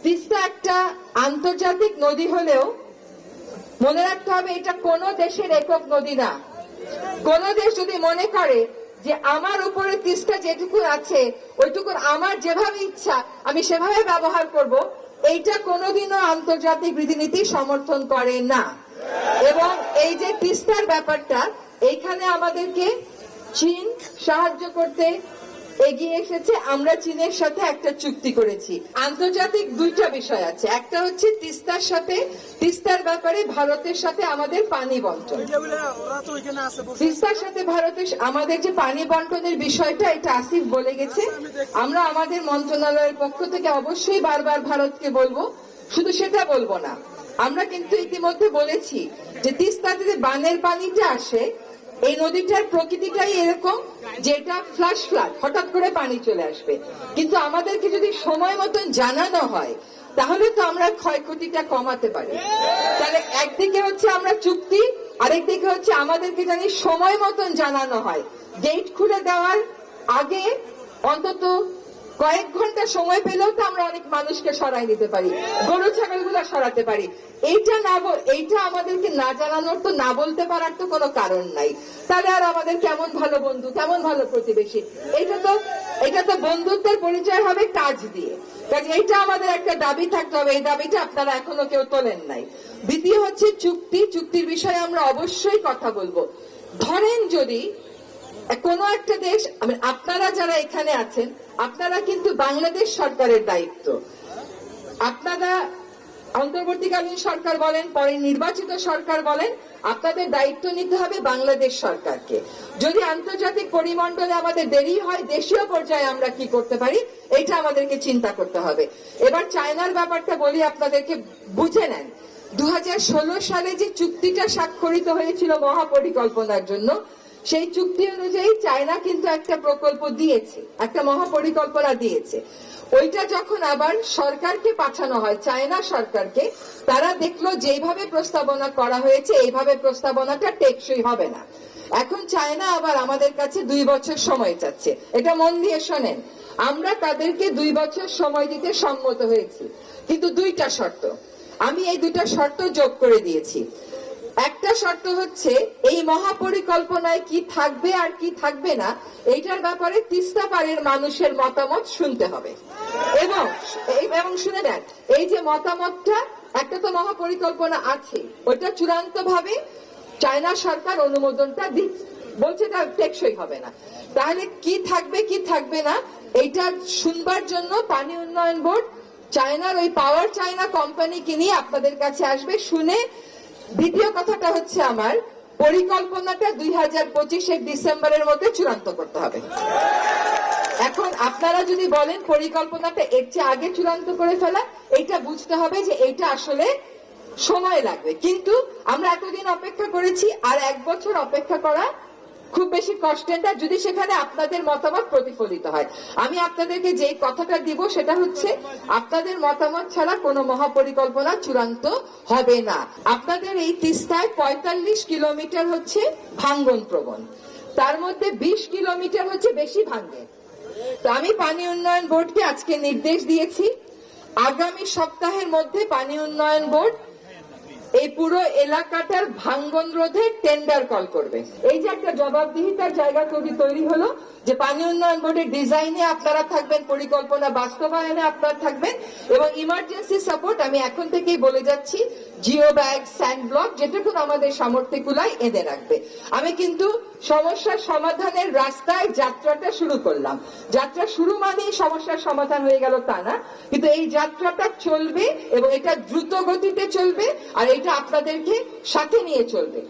তিস্তা একটা আন্তর্জাতিক নদী হলেও মনে রাখতে হবে এটা কোন দেশের একক নদী না। কোন দেশ যদি মনে করে যে আমার উপরে তিস্তা যেটুকু আছে ওইটুকু আমার যেভাবে ইচ্ছা আমি সেভাবে ব্যবহার করব, এইটা কোনোদিনও আন্তর্জাতিক রীতিনীতি সমর্থন করে না। এবং এই যে তিস্তার ব্যাপারটা, এইখানে আমাদেরকে চীন সাহায্য করতে এগিয়ে এসেছে। আমরা চীনের সাথে একটা চুক্তি করেছি। আন্তর্জাতিক দুইটা বিষয় আছে, একটা হচ্ছে তিস্তার ব্যাপারে ভারতের সাথে আমাদের পানি বন্টন। তিস্তার সাথে ভারতের আমাদের যে পানি বন্টনের বিষয়টা, এটা আসিফ বলে গেছে। আমরা আমাদের মন্ত্রণালয়ের পক্ষ থেকে অবশ্যই বারবার ভারতকে বলবো, শুধু সেটা বলবো না, আমরা কিন্তু ইতিমধ্যে বলেছি যে তিস্তাতে যে বানের পানিটা আসে, এই নদীটার প্রকৃতিটাই এরকম যে এটা ফ্লাশ ফ্লাড, হঠাৎ করে পানি চলে আসবে। কিন্তু আমাদেরকে যদি সময় মতন জানানো হয় তাহলে তো আমরা ক্ষয়ক্ষতিটা কমাতে পারি। তাহলে একদিকে হচ্ছে আমরা চুক্তি, আরেকদিকে হচ্ছে আমাদেরকে জানি সময় মতন জানানো হয়। গেট খুলে দেওয়ার আগে অন্তত কয়েক ঘন্টা সময় পেলেও তো আমরা অনেক মানুষকে সরাই দিতে পারি, গরু ছাগলগুলো সরাতে পারি। এইটা আমাদেরকে না জানানোর তো, না বলতে পারার তো কোনো কারণ নাই। তাহলে আর আমাদের কেমন ভালো বন্ধু, কেমন ভালো প্রতিবেশী? এটা তো বন্ধুত্বের পরিচয় হবে কাজ দিয়ে। কাজে এইটা আমাদের একটা দাবি থাকতে হবে, এই দাবিটা আপনারা এখনো কেউ তোলেন নাই। দ্বিতীয় হচ্ছে চুক্তির বিষয়ে আমরা অবশ্যই কথা বলবো। ধরেন যদি কোন একটা দেশ, আপনারা যারা এখানে আছেন আপনারা কিন্তু বাংলাদেশ সরকারের দায়িত্ব, আপনারা অন্তর্বর্তীকালীন সরকার বলেন, পরে নির্বাচিত সরকার বলেন, আপনাদের দায়িত্ব নিতে হবে বাংলাদেশ সরকারকে। যদি আন্তর্জাতিক পরিমণ্ডলে আমাদের দেরি হয়, দেশীয় পর্যায়ে আমরা কি করতে পারি এটা আমাদেরকে চিন্তা করতে হবে। এবার চায়নার ব্যাপারটা বলি আপনাদেরকে, বুঝে নেন। 2016 সালে যে চুক্তিটা স্বাক্ষরিত হয়েছিল মহাপরিকল্পনার জন্য, সেই চুক্তি অনুযায়ী চায়না কিন্তু একটা প্রকল্প দিয়েছে, একটা মহাপরিকল্পনা দিয়েছে। ওইটা যখন আবার সরকারকে পাঠানো হয়, চায়না সরকারকে, তারা দেখলো যেভাবে প্রস্তাবনা করা হয়েছে এইভাবে প্রস্তাবনাটা টেকসই হবে না। এখন চায়না আবার আমাদের কাছে 2 বছর সময় চাচ্ছে। এটা মন দিয়ে শোনেন, আমরা তাদেরকে 2 বছর সময় দিতে সম্মত হয়েছি, কিন্তু 2টা শর্ত। আমি এই 2টা শর্ত যোগ করে দিয়েছি। একটা শর্ত হচ্ছে এই মহাপরিকল্পনায় কি থাকবে আর কি থাকবে না এইটার ব্যাপারে তিস্তা পাড়ের মানুষের মতামত শুনতে হবে। এবং শুনে নেন, এই যে মতামতটা, একটা তো মহাপরিকল্পনা আছে, ওইটা চূড়ান্ত ভাবে চায়না সরকার অনুমোদনটা দিচ্ছে, বলছে তা টেকসই হবে না। তাহলে কি থাকবে কি থাকবে না এইটা শুনবার জন্য পানি উন্নয়ন বোর্ড চায়নার ওই পাওয়ার চায়না কোম্পানিকে নিয়ে আপনাদের কাছে আসবে, শুনে। দ্বিতীয় কথাটা হচ্ছে আমার পরিকল্পনাটা 2025 ডিসেম্বরের মধ্যে চূড়ান্ত করতে হবে। এখন আপনারা যদি বলেন পরিকল্পনাটা এর চেয়ে আগে চূড়ান্ত করে ফেলা, এইটা বুঝতে হবে যে এইটা আসলে সময় লাগবে। কিন্তু আমরা এতদিন অপেক্ষা করেছি, আর 1 বছর অপেক্ষা করা খুব বেশি কষ্টের না, যদি সেখানে আপনাদের মতামত প্রতিফলিত হয়। আমি আপনাদেরকে যে কথাটা দিব সেটা হচ্ছে, আপনাদের মতামত ছাড়া কোনো মহাপরিকল্পনা চূড়ান্ত হবে না। আপনাদের এই তিস্তায় 45 কিলোমিটার হচ্ছে ভাঙ্গন প্রবণ, তার মধ্যে 20 কিলোমিটার হচ্ছে বেশি ভাঙ্গে। তো আমি পানি উন্নয়ন বোর্ডকে আজকে নির্দেশ দিয়েছি, আগামী সপ্তাহের মধ্যে পানি উন্নয়ন বোর্ড এই পুরো এলাকাটার ভাঙ্গন রোধে টেন্ডার কল করবে। এই যে একটা জবাবদিহিতার জায়গা তৈরি হলো, যে পানি উন্নয়ন বোর্ডের ডিজাইনে আপনারা থাকবেন, পরিকল্পনা বাস্তবায়নে আপনারা থাকবেন, এবং ইমার্জেন্সি সাপোর্ট আমি এখন থেকেই বলে যাচ্ছি, জিও ব্যাগ, স্যান্ড ব্লক, যেটুকু আমাদের সামর্থ্য কুলায় এনে রাখবে। আমি কিন্তু সমস্যার সমাধানের রাস্তায় যাত্রাটা শুরু করলাম। যাত্রা শুরু মানেই সমস্যার সমাধান হয়ে গেল তা না, কিন্তু এই যাত্রাটা চলবে এবং এটা দ্রুত গতিতে চলবে, আর এটা আপনাদেরকে সাথে নিয়ে চলবে।